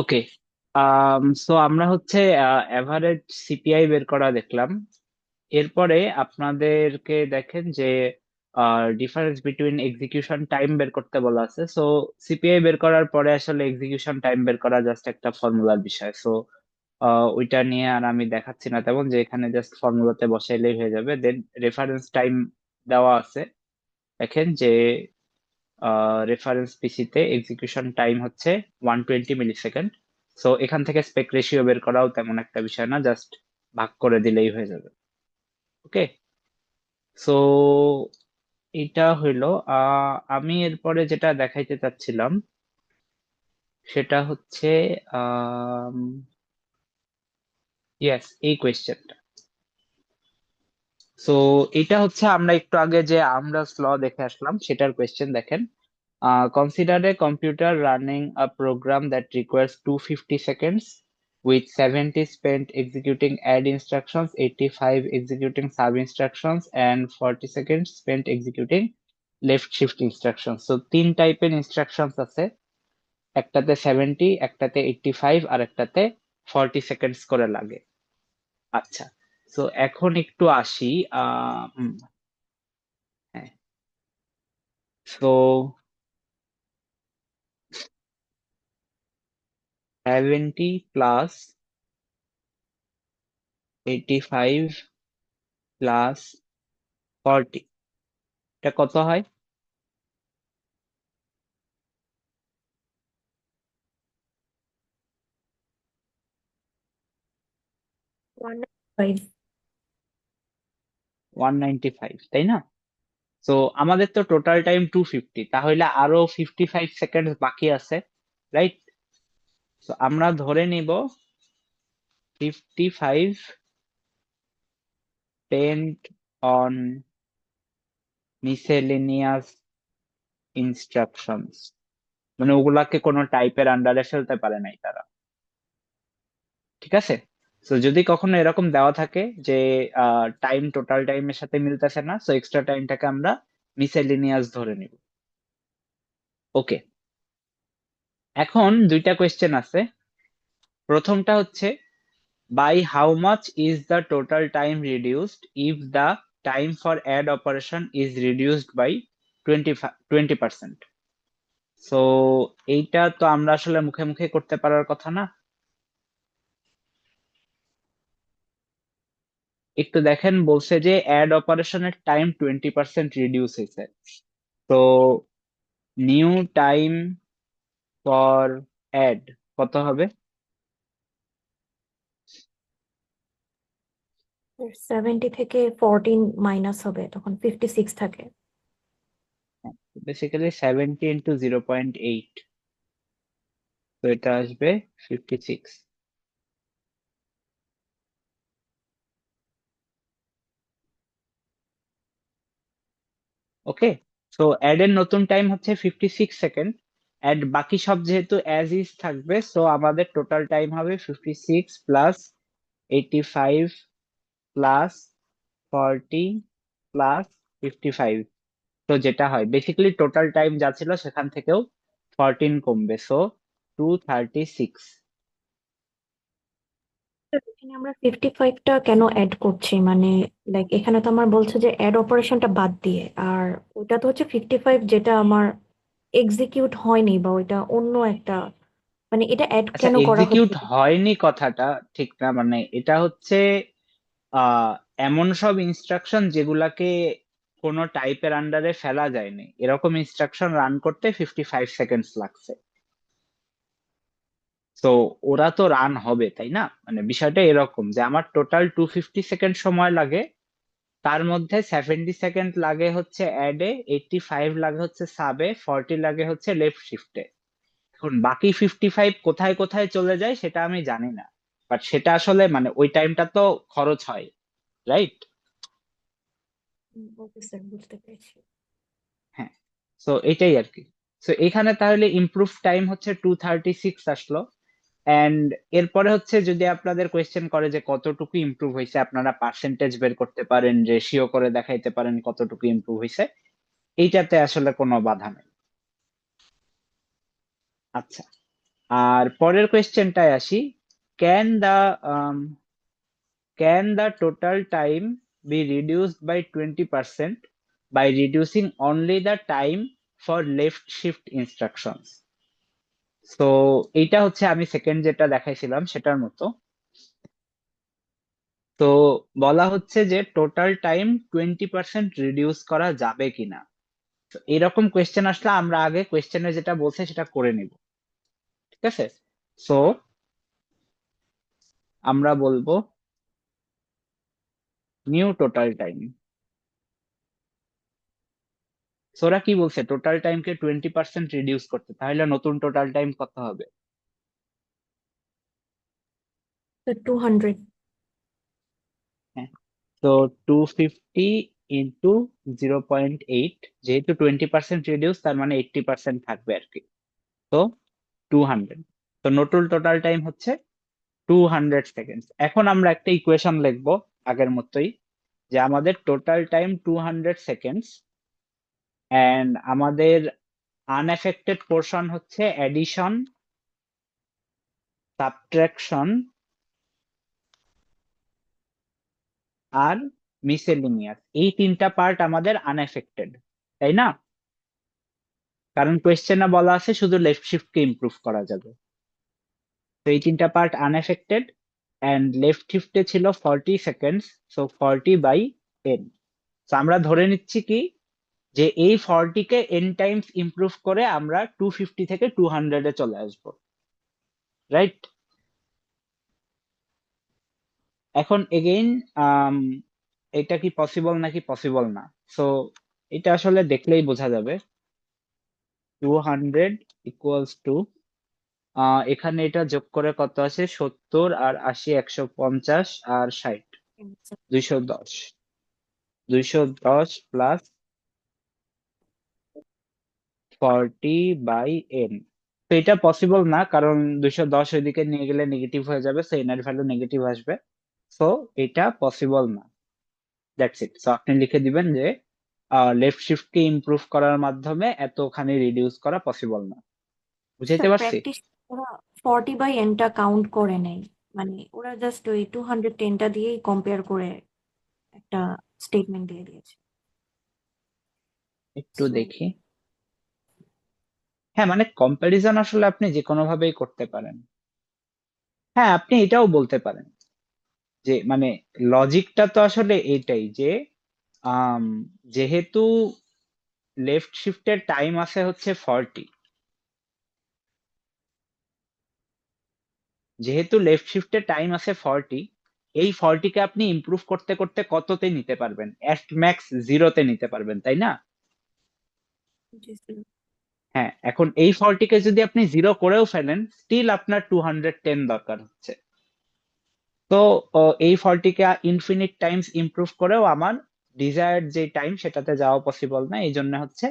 ওকে। So আমরা হচ্ছে average CPI বের করা দেখলাম। এরপরে আপনাদেরকে দেখেন যে ডিফারেন্স বিটুইন এক্সিকিউশন টাইম বের করতে বলা আছে। সো সিপিআই বের করার পরে আসলে এক্সিকিউশন টাইম বের করা জাস্ট একটা ফর্মুলার বিষয়। সো ওইটা নিয়ে আর আমি দেখাচ্ছি না তেমন, যে এখানে জাস্ট ফর্মুলাতে বসাইলেই হয়ে যাবে। দেন রেফারেন্স টাইম দেওয়া আছে। দেখেন যে রেফারেন্স পিসিতে এক্সিকিউশন টাইম হচ্ছে 120 মিলিসেকেন্ড। সো এখান থেকে স্পেক রেশিও বের করাও তেমন একটা বিষয় না, জাস্ট ভাগ করে দিলেই হয়ে যাবে। ওকে। সো এটা হইলো আমি এরপরে যেটা দেখাইতে চাচ্ছিলাম সেটা হচ্ছে ইয়েস, এই কোয়েশ্চেনটা। সো এটা হচ্ছে আমরা একটু আগে যে আমরা ল দেখে আসলাম সেটার কোয়েশ্চেন। দেখেন, consider a computer running a program that requires 250 seconds with 70 spent executing add instructions, 85 executing sub instructions, and 40 seconds spent executing left shift instructions. So তিন টাইপের ইনস্ট্রাকশনস আছে, একটাতে 70, একটাতে 85 আর একটাতে 40 সেকেন্ডস করে লাগে। আচ্ছা, সো এখন একটু আসি। হ্যাঁ, সো 70 প্লাস 85 প্লাস 40, এটা কত হয়? 195। 195, তাই না? তো আমাদের তো টোটাল টাইম 250, তাহলে আরো 55 সেকেন্ড বাকি আছে, রাইট? তো আমরা ধরে নিব 55 spent on miscellaneous instructions, মানে ওগুলাকে কোনো টাইপের আন্ডারে ফেলতে পারে নাই তারা। ঠিক আছে। তো যদি কখনো এরকম দেওয়া থাকে যে টাইম টোটাল টাইমের সাথে মিলতেছে না, সো এক্সট্রা টাইমটাকে আমরা মিসেলিনিয়াস ধরে নিব। ওকে। এখন দুইটা কোয়েশ্চেন আছে। প্রথমটা হচ্ছে, by how much is the total time reduced if the time for add operation is reduced by 20%? So এইটা তো আমরা আসলে মুখে মুখে করতে পারার কথা না। একটু দেখেন, বলছে যে অ্যাড অপারেশনের টাইম 20% রিডিউস হয়েছে। তো নিউ টাইম ফর অ্যাড কত হবে? 70 থেকে 14 মাইনাস হবে, তখন 56 থাকে। বেসিক্যালি 70 × 0.8, তো এটা আসবে 56। ওকে। সো অ্যাড এর নতুন টাইম হচ্ছে 56 সেকেন্ড। অ্যাড বাকি সব যেহেতু অ্যাজ ইজ থাকবে, সো আমাদের টোটাল টাইম হবে 56 প্লাস 85 প্লাস 40 প্লাস 55। তো যেটা হয় বেসিক্যালি টোটাল টাইম যা ছিল সেখান থেকেও 14 কমবে, সো 236। এখানে আমরা 55টা কেন অ্যাড করছি, মানে লাইক এখানে তো আমার বলছে যে অ্যাড অপারেশনটা বাদ দিয়ে, আর ওটা তো হচ্ছে 55 যেটা আমার এক্সিকিউট হয়নি, বা ওইটা অন্য একটা, মানে এটা অ্যাড আচ্ছা, কেন করা এক্সিকিউট হচ্ছে? হয়নি কথাটা ঠিক না, মানে এটা হচ্ছে আহ এমন সব ইনস্ট্রাকশন যেগুলাকে কোনো টাইপের আন্ডারে ফেলা যায়নি, এরকম ইনস্ট্রাকশন রান করতে 55 সেকেন্ডস লাগছে। তো ওরা তো রান হবে, তাই না? মানে বিষয়টা এরকম যে আমার টোটাল 250 সেকেন্ড সময় লাগে, তার মধ্যে 70 সেকেন্ড লাগে হচ্ছে অ্যাডে, 85 লাগে হচ্ছে সাবে, 40 লাগে হচ্ছে লেফট শিফটে। এখন বাকি 55 কোথায় কোথায় চলে যায় সেটা আমি জানি না, বাট সেটা আসলে মানে ওই টাইমটা তো খরচ হয়, রাইট? ওকে স্যার, বুঝতে পেরেছি। হ্যাঁ। সো এটাই আর কি। সো এখানে তাহলে ইমপ্রুভ টাইম হচ্ছে 236 আসলো। এন্ড এরপরে হচ্ছে যদি আপনাদের কোয়েশ্চেন করে যে কতটুকু ইমপ্রুভ হয়েছে, আপনারা পার্সেন্টেজ বের করতে পারেন, রেশিও করে দেখাইতে পারেন কতটুকু ইমপ্রুভ হয়েছে, এইটাতে আসলে কোনো বাধা নেই। আচ্ছা, আর পরের কোয়েশ্চেনটায় আসি, can the can the total time be reduced by 20% by reducing only the time for left shift instructions? So এটা হচ্ছে আমি সেকেন্ড যেটা দেখাইছিলাম সেটার মতো। তো বলা হচ্ছে যে টোটাল টাইম 20% রিডিউস করা যাবে কিনা। তো এরকম কোয়েশ্চেন আসলে আমরা আগে কোয়েশ্চেনে যেটা বলছে সেটা করে নিব, ঠিক আছে? সো আমরা বলবো নিউ টোটাল টাইম। সোরা কি বলছে, টোটাল টাইমকে 20% রিডিউস করতে, তাহলে নতুন টোটাল টাইম কত হবে? তো 200। হ্যাঁ, তো 250 ইন্টু 0.8, যেহেতু 20% রিডিউস তার মানে 80% থাকবে আর কি। তো 200, তো নতুন টোটাল টাইম হচ্ছে 200 সেকেন্ডস। এখন আমরা একটা ইকুয়েশন লিখবো আগের মতোই, যে আমাদের টোটাল টাইম 200 সেকেন্ডস, এন্ড আমাদের আনএফেক্টেড পোর্শন হচ্ছে এডিশন, সাবট্রাকশন আর মিসেলিনিয়াস, এই তিনটা পার্ট আমাদের আনএফেক্টেড, তাই না? কারণ কোয়েশ্চেনে বলা আছে শুধু লেফট শিফটকে ইমপ্রুভ করা যাবে। তো এই তিনটা পার্ট আনএফেক্টেড, এন্ড লেফট শিফটে ছিল 40 সেকেন্ডস, সো 40/n। তো আমরা ধরে নিচ্ছি কি, যে এই 40 কে n টাইমস ইমপ্রুভ করে আমরা 250 থেকে 200-এ চলে আসবো, রাইট? এখন এগেইন এটা কি পসিবল নাকি পসিবল না, সো এটা আসলে দেখলেই বোঝা যাবে। 200 ইকুয়ালস টু, এখানে এটা যোগ করে কত আছে, 70 আর 80, 150 আর 60, 210। 210 প্লাস 40/n। তো এটা পসিবল না, কারণ 210 ওইদিকে নিয়ে গেলে নেগেটিভ হয়ে যাবে, সো এন এর ভ্যালু নেগেটিভ আসবে। সো এটা পসিবল না, দ্যাটস ইট। সো আপনি লিখে দিবেন যে লেফট শিফটকে ইমপ্রুভ করার মাধ্যমে এতখানি রিডিউস করা পসিবল না। বুঝাইতে স্যার পারছি? প্র্যাকটিস ওরা 40/nটা কাউন্ট করে নেই, মানে ওরা জাস্ট ওই 210টা দিয়েই কম্পেয়ার করে একটা স্টেটমেন্ট দিয়ে দিয়েছে। একটু সো দেখি। হ্যাঁ, মানে কম্প্যারিজন আসলে আপনি যে কোনো ভাবেই করতে পারেন। হ্যাঁ, আপনি এটাও বলতে পারেন যে মানে লজিকটা তো আসলে এটাই যে আম, যেহেতু লেফট শিফটের টাইম আছে হচ্ছে 40, যেহেতু লেফট শিফটের টাইম আছে 40, এই 40-কে আপনি ইমপ্রুভ করতে করতে কততে নিতে পারবেন? এট ম্যাক্স 0-তে নিতে পারবেন, তাই না? জি স্যার। হ্যাঁ, এখন এই 40-কে যদি আপনি 0 করেও ফেলেন, স্টিল আপনার 210 দরকার হচ্ছে। তো এই 40-কে ইনফিনিট টাইমস ইমপ্রুভ করেও আমার ডিজায়ার্ড যে টাইম সেটাতে যাওয়া পসিবল না, এই জন্য হচ্ছে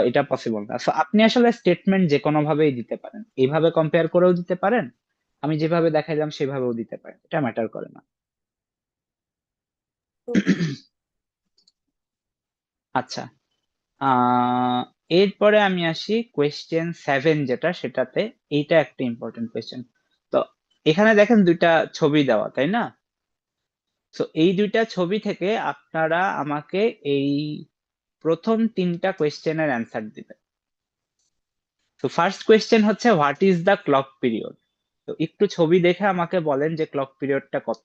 এটা পসিবল না। সো আপনি আসলে স্টেটমেন্ট যে কোনো ভাবেই দিতে পারেন, এইভাবে কম্পেয়ার করেও দিতে পারেন, আমি যেভাবে দেখাইলাম সেভাবেও দিতে পারেন, এটা ম্যাটার করে না। ওকে। আচ্ছা, আহ এরপরে আমি আসি কোয়েশ্চেন 7 যেটা, সেটাতে এইটা একটা ইম্পর্টেন্ট কোয়েশ্চেন। তো এখানে দেখেন দুইটা ছবি দেওয়া, তাই না? তো এই দুইটা ছবি থেকে আপনারা আমাকে এই প্রথম তিনটা কোয়েশ্চেনের অ্যান্সার দিবেন। তো ফার্স্ট কোয়েশ্চেন হচ্ছে what is the clock period. তো একটু ছবি দেখে আমাকে বলেন যে ক্লক পিরিয়ডটা কত।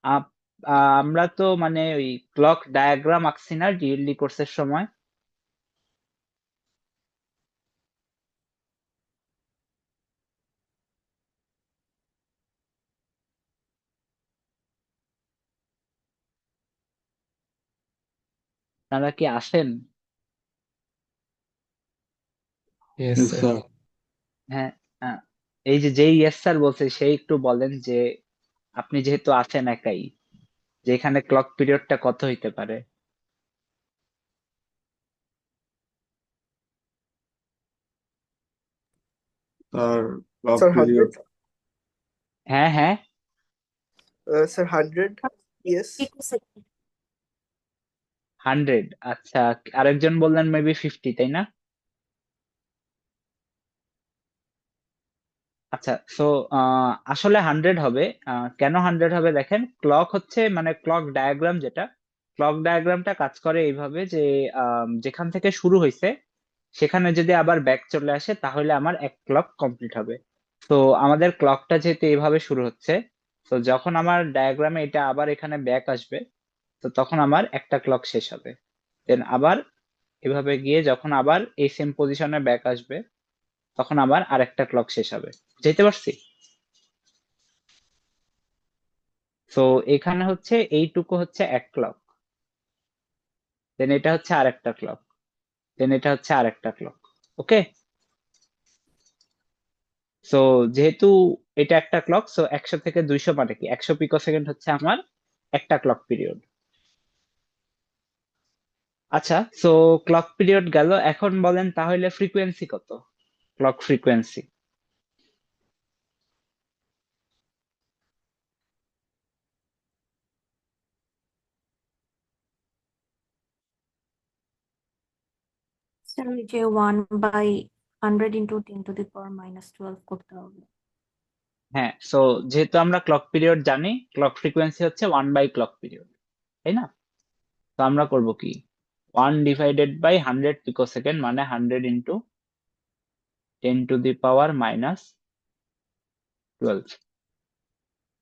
আপ- আমরা তো মানে ওই ক্লক ডায়াগ্রাম আঁকছি না ডিএলডি কোর্সের সময়? আপনারা কি আসেন? Yes Yes, sir. sir. হ্যাঁ, এই যে যেই ইয়েস স্যার বলছে সেই একটু বলেন যে আপনি যেহেতু আছেন একাই, যে এখানে ক্লক পিরিয়ডটা কত হইতে পারে। Sir, clock Sir, period. 100. হ্যাঁ হ্যাঁ, Sir, 100. Yes. পিকোসেকেন্ড। 100, আচ্ছা। আরেকজন বললেন মেবি 50, তাই না? আচ্ছা, সো আসলে 100 হবে। কেন 100 হবে দেখেন, ক্লক হচ্ছে মানে ক্লক ডায়াগ্রাম, যেটা ক্লক ডায়াগ্রামটা কাজ করে এইভাবে যে যেখান থেকে শুরু হয়েছে সেখানে যদি আবার ব্যাক চলে আসে তাহলে আমার এক ক্লক কমপ্লিট হবে। তো আমাদের ক্লকটা যেহেতু এইভাবে শুরু হচ্ছে, তো যখন আমার ডায়াগ্রামে এটা আবার এখানে ব্যাক আসবে, তো তখন আমার একটা ক্লক শেষ হবে। দেন আবার এভাবে গিয়ে যখন আবার এই সেম পজিশনে ব্যাক আসবে, তখন আবার আরেকটা ক্লক শেষ হবে। যেতে পারছি? তো এখানে হচ্ছে এইটুকু হচ্ছে এক ক্লক, দেন এটা হচ্ছে আরেকটা ক্লক, দেন এটা হচ্ছে আরেকটা ক্লক। ওকে, সো যেহেতু এটা একটা ক্লক, সো 100 থেকে 200 মানে কি 100 পিকো সেকেন্ড হচ্ছে আমার একটা ক্লক পিরিয়ড। আচ্ছা, সো ক্লক পিরিয়ড গেল, এখন বলেন তাহলে ফ্রিকোয়েন্সি কত? Clock frequency. স্যার ওই যে 1/100 × 10⁻12 করতে হবে। হ্যাঁ, সো যেহেতু আমরা ক্লক পিরিয়ড জানি, ক্লক ফ্রিকোয়েন্সি হচ্ছে 1/ক্লক পিরিয়ড, তাই না? তো আমরা করব কি, 1/100 পিকো সেকেন্ড মানে 100 × 10⁻12।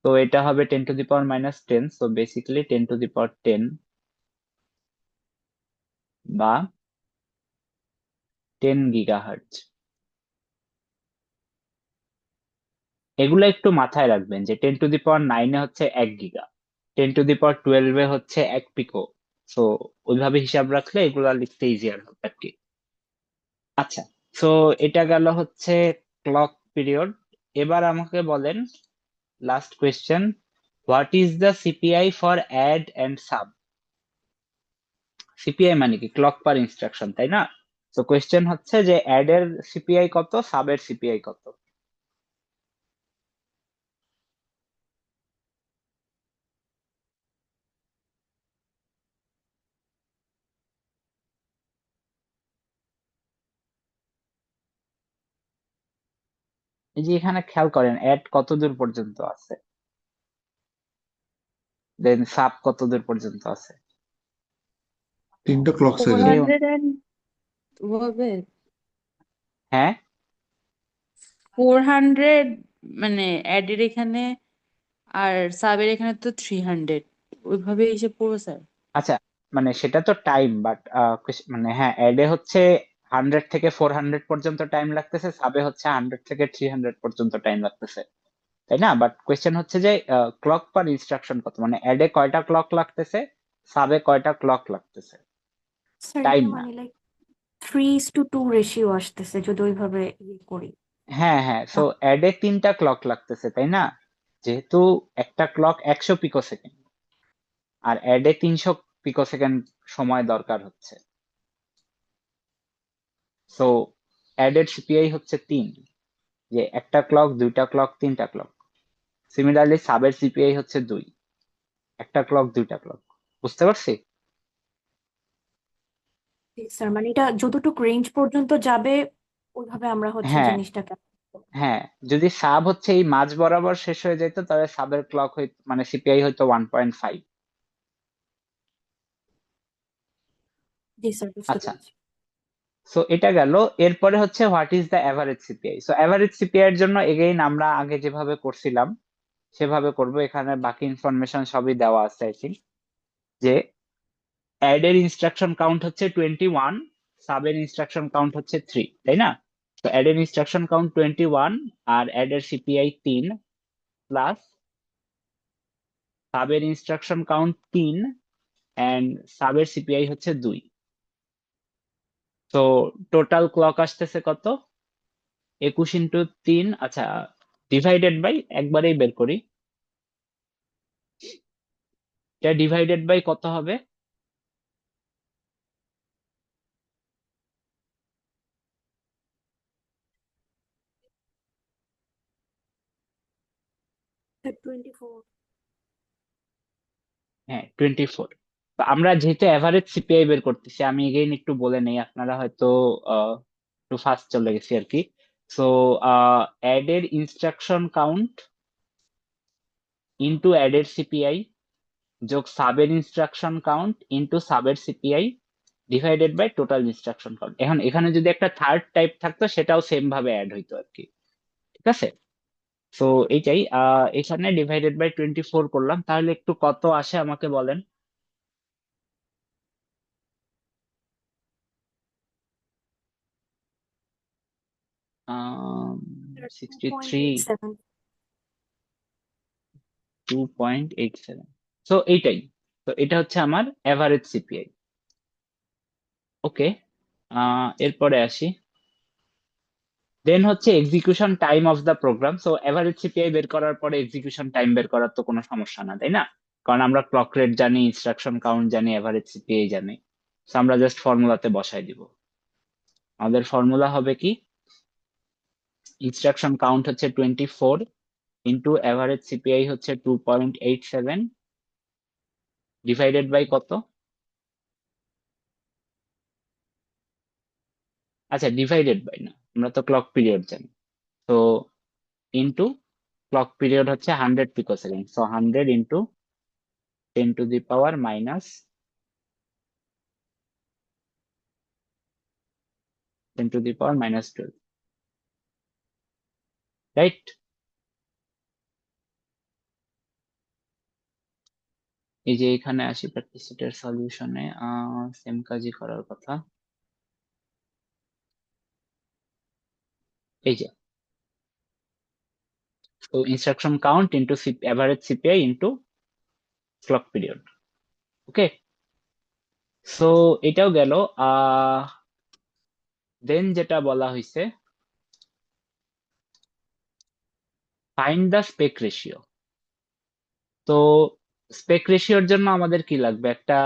তো এটা হবে 10⁻10, সো বেসিক্যালি 10⁻10 বা 10 GHz। এগুলো একটু মাথায় রাখবেন যে 10⁻9 হচ্ছে 1 গিগা, 10⁻12 হচ্ছে 1 পিকো। সো ওইভাবে হিসাব রাখলে এগুলা লিখতে ইজিয়ার হবে আর কি। আচ্ছা, সো এটা গেল হচ্ছে ক্লক পিরিয়ড। এবার আমাকে বলেন, last question, what is the CPI for add and sub? CPI মানে কি ক্লক পার ইনস্ট্রাকশন, তাই না? তো কোয়েশ্চেন হচ্ছে যে অ্যাড এর সিপিআই কত, সাব এর সিপিআই কত? এই যে এখানে খেয়াল করেন, অ্যাড কত দূর পর্যন্ত আছে, দেন সাব কত দূর পর্যন্ত আছে। 3টা ক্লক ফোর সাইকেল। সেই হান্ড্রেড অ্যান্ড হবে হ্যাঁ, 400, মানে অ্যাডের এখানে আর সাবের এখানে তো 300, ওইভাবে হিসেব করবো স্যার? আচ্ছা, মানে সেটা তো টাইম, বাট মানে হ্যাঁ, অ্যাডে হচ্ছে 100 থেকে 400 পর্যন্ত টাইম লাগতেছে, সাবে হচ্ছে 100 থেকে 300 পর্যন্ত টাইম লাগতেছে, তাই না? বাট কোয়েশ্চেন হচ্ছে যে ক্লক পার ইনস্ট্রাকশন কত, মানে অ্যাডে কয়টা ক্লক লাগতেছে, সাবে কয়টা ক্লক লাগতেছে, স্যার টাইম এটা না। মানে লাইক 3:2 রেশিও আসতেছে যদি ওইভাবে ইয়ে করি। হ্যাঁ হ্যাঁ, সো অ্যাডে 3টা ক্লক লাগতেছে, তাই না? যেহেতু একটা ক্লক 100 পিকো সেকেন্ড আর অ্যাডে 300 পিকো সেকেন্ড সময় দরকার হচ্ছে, সো অ্যাডের সিপিআই হচ্ছে 3, যে একটা ক্লক, দুইটা ক্লক, তিনটা ক্লক। সিমিলারলি সাবের সিপিআই হচ্ছে 2, একটা ক্লক, দুইটা ক্লক। বুঝতে পারছি? স্যার মানে এটা যতটুকু রেঞ্জ পর্যন্ত যাবে ওইভাবে আমরা হচ্ছে হ্যাঁ জিনিসটাকে। হ্যাঁ, যদি সাব হচ্ছে এই মাঝ বরাবর শেষ হয়ে যেত তাহলে সাবের ক্লক হইতো মানে সিপিআই হয়তো 1.5। জি স্যার, বুঝতে আচ্ছা, পেরেছি। সো এটা গেল। এরপরে হচ্ছে what is the average CPI. So average CPI এর জন্য এগেইন আমরা আগে যেভাবে করছিলাম সেভাবে করব। এখানে বাকি ইনফরমেশন সবই দেওয়া আছে আই থিঙ্ক। যে অ্যাড এর ইনস্ট্রাকশন কাউন্ট হচ্ছে 21, সাবের ইনস্ট্রাকশন কাউন্ট হচ্ছে 3, তাই না? তো অ্যাড এর ইনস্ট্রাকশন কাউন্ট 21 আর অ্যাড এর সিপিআই 3 প্লাস সাবের ইনস্ট্রাকশন কাউন্ট 3 এন্ড সাবের সিপিআই হচ্ছে 2। তো টোটাল ক্লক আসতেছে কত? 21 × 3, আচ্ছা, ডিভাইডেড বাই, একবারেই বের করি, এটা ডিভাইডেড বাই কত হবে? স্যার 24। হ্যাঁ 24। তো আমরা যেহেতু অ্যাভারেজ সিপিআই বের করতেছি, আমি এগেইন একটু বলে নেই, আপনারা হয়তো একটু ফাস্ট চলে গেছি আর কি। সো অ্যাড এর ইনস্ট্রাকশন কাউন্ট ইনটু অ্যাড এর সিপিআই যোগ সাবের ইনস্ট্রাকশন কাউন্ট ইনটু সাবের CPI divided by total instruction count. এখন এখানে যদি একটা থার্ড টাইপ থাকতো সেটাও সেম ভাবে অ্যাড হইতো আর কি। ঠিক আছে, তো এইটাই এখানে ডিভাইডেড বাই 24 করলাম, তাহলে একটু কত আসে আমাকে বলেন। Two sixty point three eight seven 2.87। So এইটাই, তো এটা হচ্ছে আমার এভারেজ সিপিআই। ওকে, এরপরে আসি। দেন হচ্ছে execution time of the program. So average CPI বের করার পরে এক্সিকিউশন টাইম বের করার তো কোনো সমস্যা না, তাই না? কারণ আমরা ক্লক রেট জানি, ইনস্ট্রাকশন কাউন্ট জানি, এভারেজ সিপিআই জানি। সো আমরা জাস্ট ফর্মুলাতে বসাই দিব। আমাদের ফর্মুলা হবে কি, ইনস্ট্রাকশন কাউন্ট হচ্ছে 24 ইন্টু এভারেজ সিপিআই হচ্ছে 2.87 ডিভাইডেড বাই কত? আচ্ছা, ডিভাইডেড বাই না, আমরা তো ক্লক পিরিয়ড জানি। তো ইন্টু ক্লক পিরিয়ড হচ্ছে 100 picosecond, so 100 into 10 to the power minus 12, right? এই যে এখানে আসি প্র্যাকটিস সেটের সলিউশনে, সেম কাজই করার কথা। এই যে, তো instruction count into average CPI into clock period. Okay, so এটাও গেল। দেন যেটা বলা হয়েছে, ফাইন্ড দ্য স্পেক রেশিও। তো স্পেক রেশিওর জন্য আমাদের কি লাগবে, একটা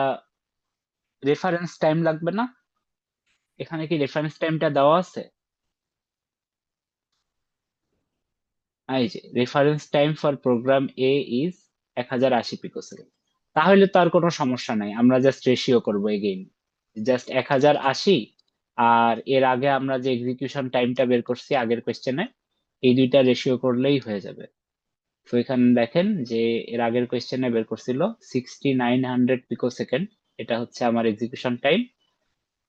রেফারেন্স টাইম লাগবে না? এখানে কি রেফারেন্স টাইমটা দেওয়া আছে? এই যে reference time for program A is 1080 picosecond. তাহলে তো আর কোনো সমস্যা নাই, আমরা জাস্ট রেশিও করবো এগেইন, জাস্ট 1080 আর এর আগে আমরা যে এক্সিকিউশন টাইমটা বের করছি আগের কোয়েশ্চেনে, এই দুইটা রেশিও করলেই হয়ে যাবে। তো এখানে দেখেন যে এর আগের কোয়েশ্চেনে বের করছিল 6900 পিকোসেকেন্ড, এটা হচ্ছে আমার এক্সিকিউশন টাইম,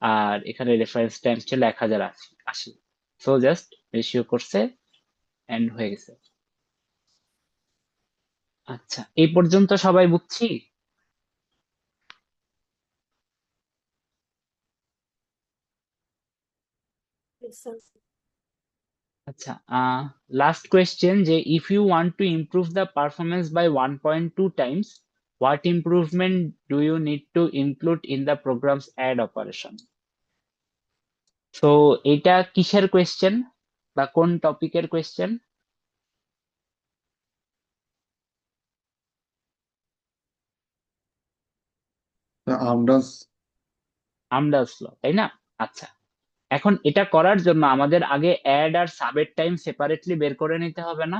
আর এখানে রেফারেন্স টাইম ছিল 1080। সো জাস্ট রেশিও করছে এন্ড হয়ে গেছে। আচ্ছা, এই পর্যন্ত সবাই বুঝছি? আচ্ছা, লাস্ট কোয়েশ্চেন, যে if you want to improve the performance by 1.2 times, what improvement do you need to include in the programs add operation? তো এটা কিসের কোয়েশ্চেন বা কোন টপিকের কোয়েশ্চেন? আমডাস। আমডাস ল, তাই না? আচ্ছা, এখন এটা করার জন্য আমাদের আগে অ্যাড আর সাবের টাইম সেপারেটলি বের করে নিতে হবে না?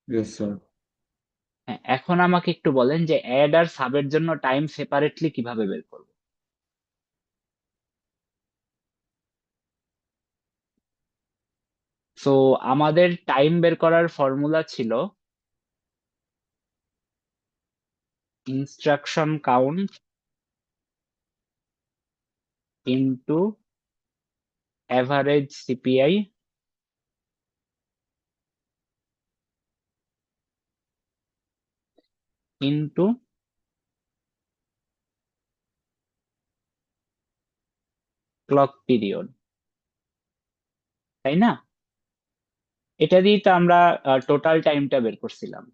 Yes sir. হ্যাঁ, এখন আমাকে একটু বলেন যে অ্যাড আর সাবের জন্য টাইম সেপারেটলি কিভাবে বের করব? সো আমাদের টাইম বের করার ফর্মুলা ছিল instruction count into average CPI into clock period, তাই না? এটা দিয়ে তো আমরা টোটাল টাইমটা বের করছিলাম।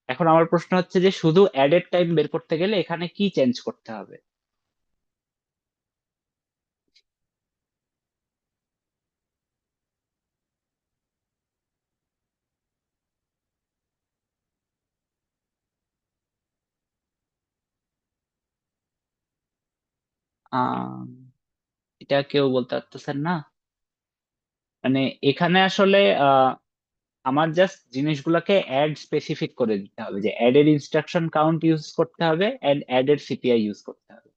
এখন আমার প্রশ্ন হচ্ছে যে শুধু অ্যাডেড টাইম বের করতে গেলে এখানে কি চেঞ্জ করতে হবে? আহ এটা কেউ বলতে পারতেছেন না? মানে এখানে আসলে আমার জাস্ট জিনিসগুলোকে অ্যাড স্পেসিফিক করে দিতে হবে যে অ্যাড এর ইনস্ট্রাকশন কাউন্ট ইউজ করতে হবে এন্ড অ্যাড এর সিপিআই ইউজ করতে হবে।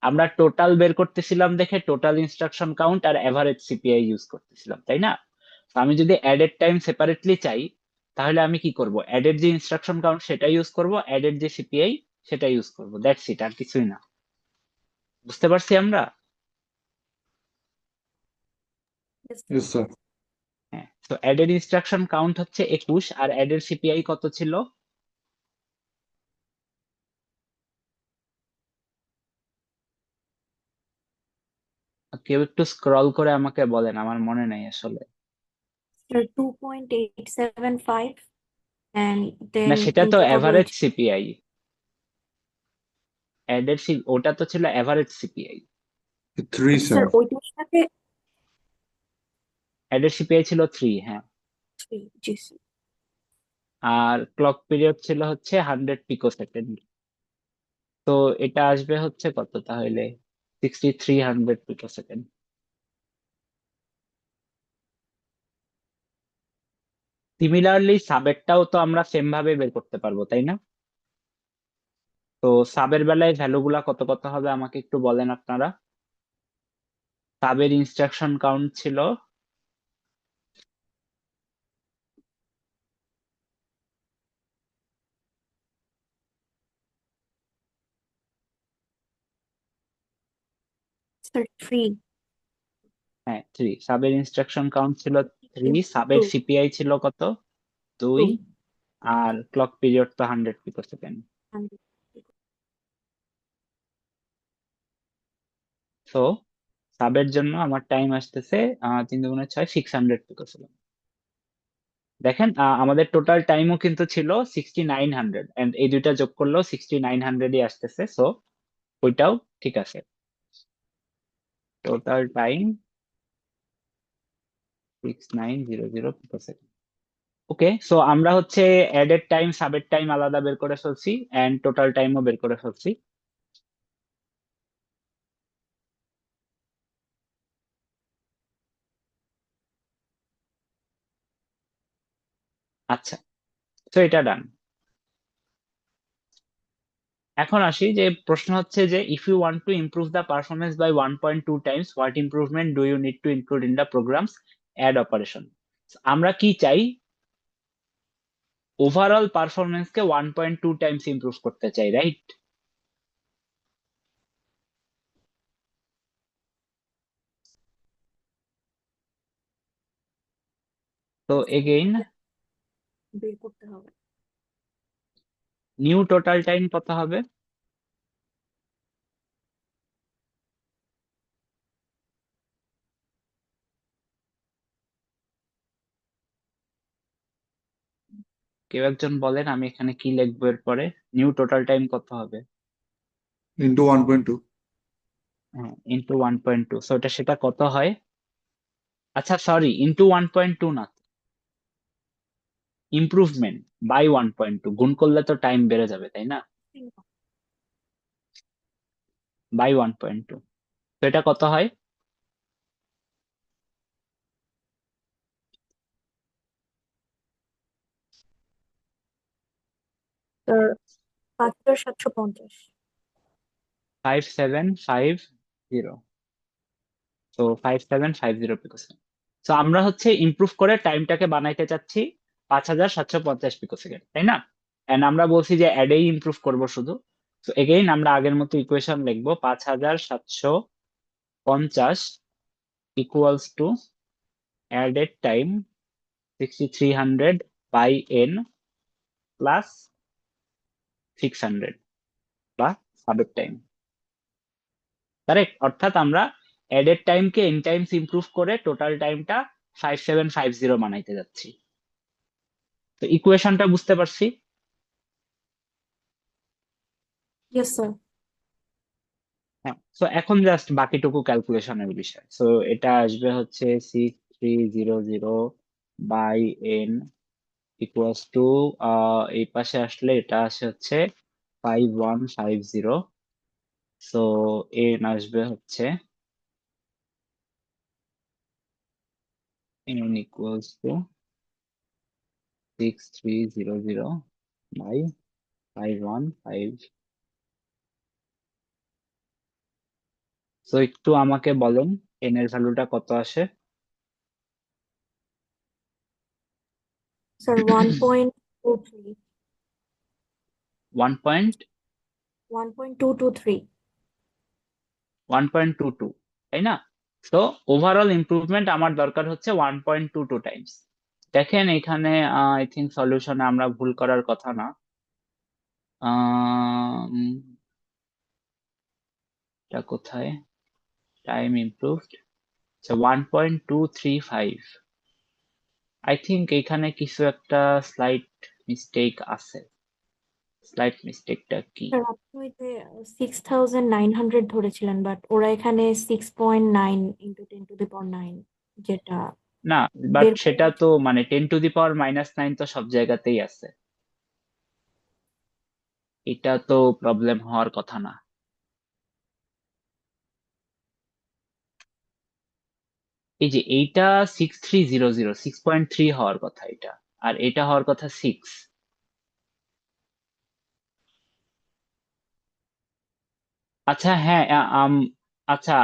আমরা টোটাল বের করতেছিলাম দেখে টোটাল ইনস্ট্রাকশন কাউন্ট আর এভারেজ সিপিআই ইউজ করতেছিলাম, তাই না? তো আমি যদি অ্যাড এর টাইম সেপারেটলি চাই, তাহলে আমি কি করব? অ্যাড এর যে ইনস্ট্রাকশন কাউন্ট সেটা ইউজ করব, অ্যাড এর যে সিপিআই সেটা ইউজ করব, দ্যাটস ইট, আর কিছুই না। বুঝতে পারছি আমরা? Yes, sir. Yes, sir. হ্যাঁ, তো অ্যাড এর ইনস্ট্রাকশন কাউন্ট হচ্ছে 21 আর অ্যাড এর সিপিআই কত ছিল? কেউ একটু স্ক্রল করে আমাকে বলেন, আমার মনে নাই আসলে। Sir, 2.875 and না, then সেটা তো into the average wage. CPI. ওটা তো ছিল এভারেজ সিপিআই। 3, Sir, sir. ওইটার সাথে অ্যাড এর সিপিআই ছিল 3, হ্যাঁ। 3, জি sir. আর ক্লক পিরিয়ড ছিল হচ্ছে 100 পিকোসেকেন্ড। তো এটা আসবে হচ্ছে কত তাহলে? 6300 পিকোসেকেন্ড। সিমিলারলি সাবেরটাও তো আমরা সেম ভাবে বের করতে পারবো, তাই না? তো সাবের বেলায় ভ্যালু গুলা কত কত হবে আমাকে একটু বলেন আপনারা। সাবের ইনস্ট্রাকশন কাউন্ট ছিল Sir, 3 হ্যাঁ 3। সাবের ইনস্ট্রাকশন কাউন্ট ছিল 3, into সাবের 2, সিপিআই ছিল কত? 2। 2 আর ক্লক পিরিয়ড তো 100 পিকোসেকেন্ড। and সো সাবের জন্য আমার টাইম আসতেছে 3 দুগুণে 6, 600 পিকোসেকেন্ড। দেখেন আমাদের টোটাল টাইমও কিন্তু ছিল 6900 এন্ড এই দুইটা যোগ করলেও 6900ই আসতেছে, সো ওইটাও ঠিক আছে। Total time 6900 picosecond. Okay, so আমরা হচ্ছে অ্যাডেড টাইম সাবের টাইম আলাদা বের করে ফেলছি এন্ড টোটাল টাইমও বের করে ফেলছি। আচ্ছা, তো এটা ডান। এখন আসি যে প্রশ্ন হচ্ছে যে if you want to improve the performance by 1.2 times what improvement do you need to include in the programs add operation. আমরা কি চাই? ওভারঅল পারফরমেন্সকে 1.2 টাইমস ইমপ্রুভ করতে চাই, রাইট? তো yes, sir. এগেইন বের করতে হবে। নিউ টোটাল টাইম কত হবে? কেউ একজন বলেন, আমি এখানে কি লিখবো এরপরে? নিউ টোটাল টাইম কত হবে? Into 1.2. হ্যাঁ, ইন্টু 1.2, সো সেটা কত হয়? আচ্ছা সরি, ইন্টু 1.2 না, ইমপ্রুভমেন্ট বাই 1.2 গুণ করলে তো টাইম বেড়ে যাবে, তাই না? বাই 1.2, তো এটা কত হয়? Sir, 5750 5750, তো 5750 পিকোসেকেন্ড। তো আমরা হচ্ছে ইমপ্রুভ করে টাইমটাকে বানাইতে চাচ্ছি 5750 পিকোসেকেন্ড, তাই না? এন্ড আমরা বলছি যে অ্যাডেই ইমপ্রুভ করব শুধু। তো এগেইন আমরা আগের মতো ইকুয়েশন লিখবো, 5750 equals to added time 6300 by n plus 600 বা সাবের টাইম, কারেক্ট? অর্থাৎ আমরা অ্যাডেড টাইমকে n টাইমস ইমপ্রুভ করে টোটাল টাইমটা 5750 বানাইতে যাচ্ছি। তো ইকুয়েশনটা বুঝতে পারছি? yes sir. হ্যাঁ, তো এখন জাস্ট বাকিটুকু ক্যালকুলেশনের বিষয়। সো এটা আসবে হচ্ছে 6300 বাই n ইকুয়ালস টু, এই পাশে আসলে এটা আসে হচ্ছে 5150, সো n আসবে হচ্ছে n equals to 6300 by 515। So একটু আমাকে বলেন n এর ভ্যালুটা কত আসে? স্যার 1.23 1.223 1.22, তাই না? তো ওভারঅল ইমপ্রুভমেন্ট আমার দরকার হচ্ছে 1.22 টাইমস। দেখেন এখানে আই থিঙ্ক সলিউশনে আমরা ভুল করার কথা না। আম, এটা কোথায়? টাইম ইমপ্রুভড, আচ্ছা 1.235। আই থিঙ্ক এখানে কিছু একটা স্লাইট মিস্টেক আছে। স্লাইট মিস্টেকটা কি? স্যার আপনি ওই যে 6900 ধরেছিলেন বাট ওরা এখানে 6.9 ইন্টু 10⁹ যেটা না, বাট বের করে সেটা তো দিয়েছে। মানে 10⁻⁹ তো সব জায়গাতেই আছে। এটা তো প্রবলেম হওয়ার কথা না। এই যে এইটা 6300, 6.3 হওয়ার কথা এটা, আর এটা হওয়ার কথা 6। আচ্ছা হ্যাঁ, আচ্ছা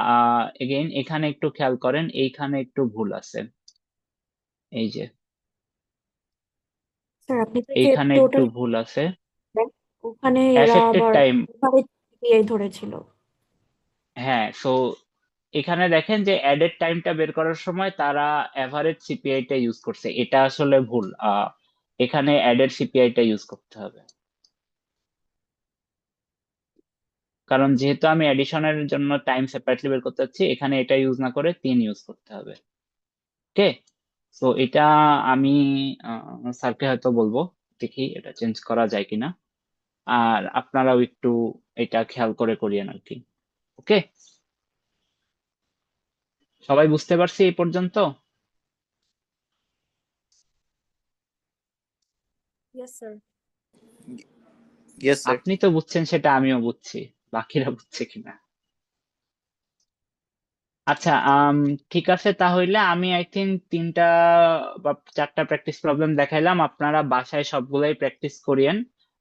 এগেইন এখানে একটু খেয়াল করেন, এইখানে একটু ভুল আছে। এই যে স্যার আপনি তো এই যে এইখানে একটু টোটাল ভুল আছে। ওখানে এরা অ্যাফেক্টেড আবার টাইম, সিপিআই ধরেছিল। হ্যাঁ। সো এখানে দেখেন যে অ্যাডেড টাইমটা বের করার সময় তারা অ্যাভারেজ সিপিআইটা ইউজ করছে, এটা আসলে ভুল। এখানে অ্যাডেড সিপিআইটা ইউজ করতে হবে, কারণ যেহেতু আমি অ্যাডিশনের জন্য টাইম সেপারেটলি বের করতে চাচ্ছি, এখানে এটা ইউজ না করে 3 ইউজ করতে হবে। ওকে, সো এটা আমি স্যারকে হয়তো বলবো, দেখি এটা চেঞ্জ করা যায় কিনা। আর আপনারাও একটু এটা খেয়াল করে করিয়েন আর কি। ওকে, সবাই বুঝতে পারছি এই পর্যন্ত? Yes sir. Yes, sir. আপনি তো বুঝছেন সেটা আমিও বুঝছি, বাকিরা বুঝছে কিনা। আচ্ছা, ঠিক আছে, তাহলে আমি আই থিঙ্ক 3টা বা 4টা প্র্যাকটিস প্রবলেম দেখাইলাম, আপনারা বাসায় সবগুলাই প্র্যাকটিস করিয়েন।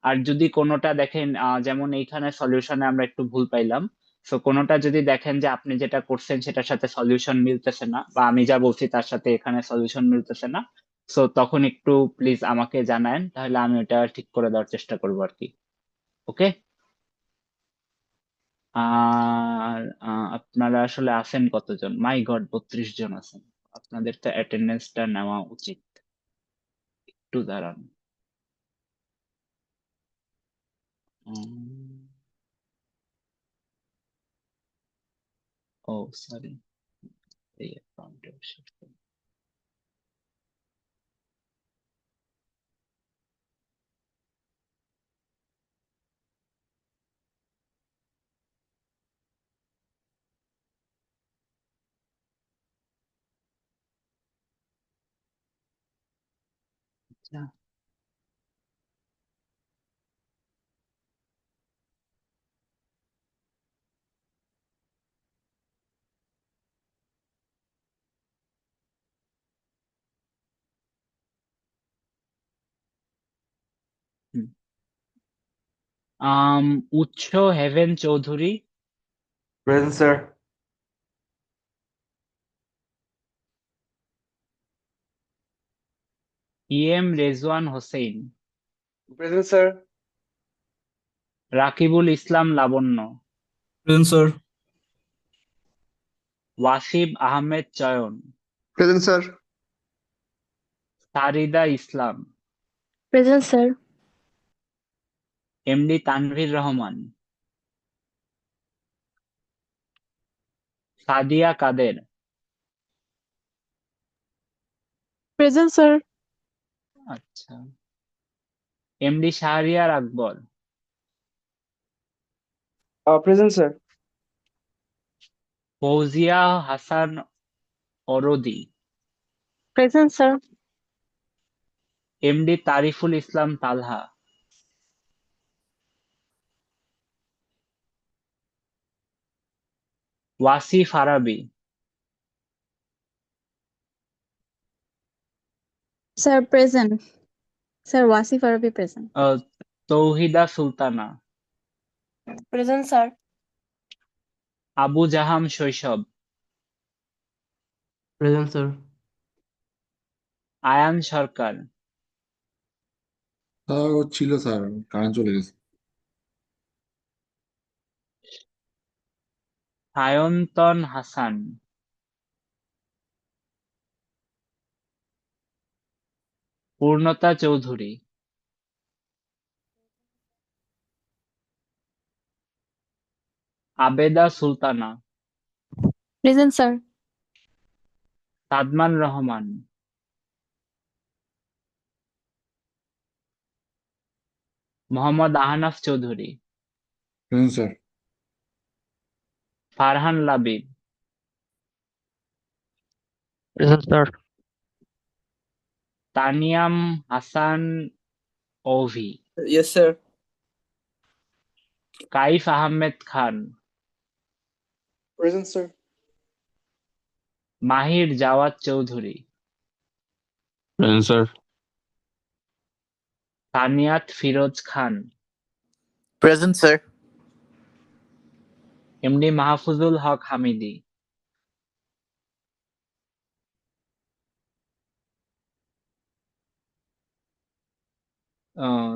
আর যদি কোনোটা দেখেন যেমন এইখানে সলিউশনে আমরা একটু ভুল পাইলাম, সো কোনোটা যদি দেখেন যে আপনি যেটা করছেন সেটার সাথে সলিউশন মিলতেছে না, বা আমি যা বলছি তার সাথে এখানে সলিউশন মিলতেছে না, সো তখন একটু প্লিজ আমাকে জানায়েন, তাহলে আমি ওটা ঠিক করে দেওয়ার চেষ্টা করবো আর কি। ওকে, আর আপনারা আসলে আছেন কতজন? মাই গড, 32 জন আছেন। আপনাদের তো অ্যাটেন্ডেন্সটা নেওয়া উচিত। একটু দাঁড়ান। ও সরি, এই অ্যাকাউন্টে Utsho Heaven Chowdhury, Present, sir. Rezwan Hossain, Present, sir. Rakibul Islam Labonno, Present, sir. Wasib Ahmed Choyon, Present, sir. Sarida Islam, Present, sir. MD Tanvir Rahman, Sadia Kader, Present, sir. আচ্ছা, MD Shahriar Akbar, Present, sir. Fouzia Hasan Ordi, Present, sir. MD Tariful Islam Talha, Wasif Arabi, Sir, present. Sir, Wasif Arabi present. Tauhida Sultana, Present, sir. Abu Jaham Shoishob, Present, sir. Ayaan সরকার, ও ছিল স্যার, কারেন্ট চলে গেছে। Sayantan Hasan, Purnota Chowdhury, Abeda Sultana, Present, sir. Sadman Rahman, Mohammad Ahnaf Chowdhury, present sir. Farhan Labib, Present, sir. Taniam Hasan Ovi, Yes, sir. Kaif Ahmed Khan, Present, sir. Mahir Jawad Chowdhury, Present, sir. Taniat Firoz Khan, Present, sir. MD Mahfuzul Haque Hamidi, ah,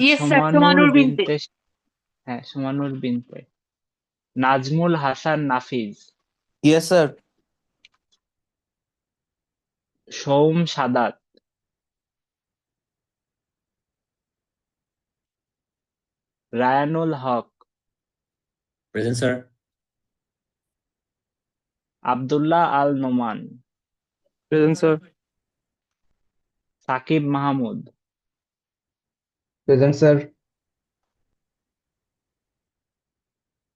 Yes, sir. Sumanur Sumanur Binte. Binte, হ্যাঁ Sumanur Binte, Nazmul Hasan Nafiz, Yes, sir. Soum Sadat, Rayanul Haque, Present, sir. Abdullah Al Noman, Present, sir. Shakib Mahmud, Present, sir.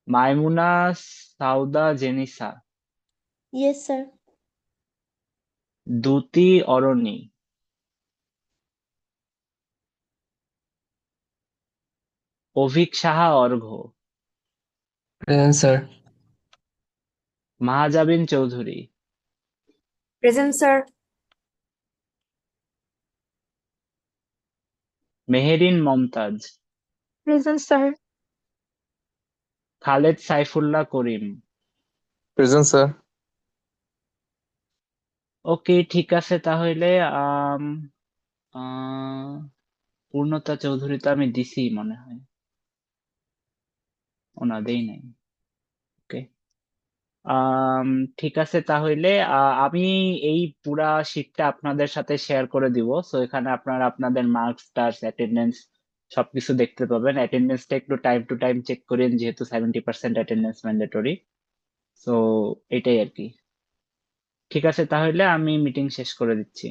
Maimuna Sauda Jenisa, Yes, sir. Dyuti Oroni, Avik Saha Orghya, Present, sir. Mahjabin Chowdhury, present sir. Meherin Momtaz, Present, sir. Khaled Saifullah Karim. Present, sir. Okay, ঠিক আছে তাহলে আম, আহ, পূর্ণতা চৌধুরী তো আমি দিছি মনে হয়, ওনা দেই নাই। ওকে, ঠিক আছে তাহলে আমি এই পুরা শিটটা আপনাদের সাথে শেয়ার করে দিব। সো এখানে আপনারা আপনাদের মার্কস টার্স অ্যাটেন্ডেন্স সবকিছু দেখতে পাবেন। অ্যাটেন্ডেন্সটা একটু টাইম টু টাইম চেক করেন, যেহেতু 70% অ্যাটেন্ডেন্স ম্যান্ডেটরি। সো এটাই আর কি। ঠিক আছে তাহলে আমি মিটিং শেষ করে দিচ্ছি।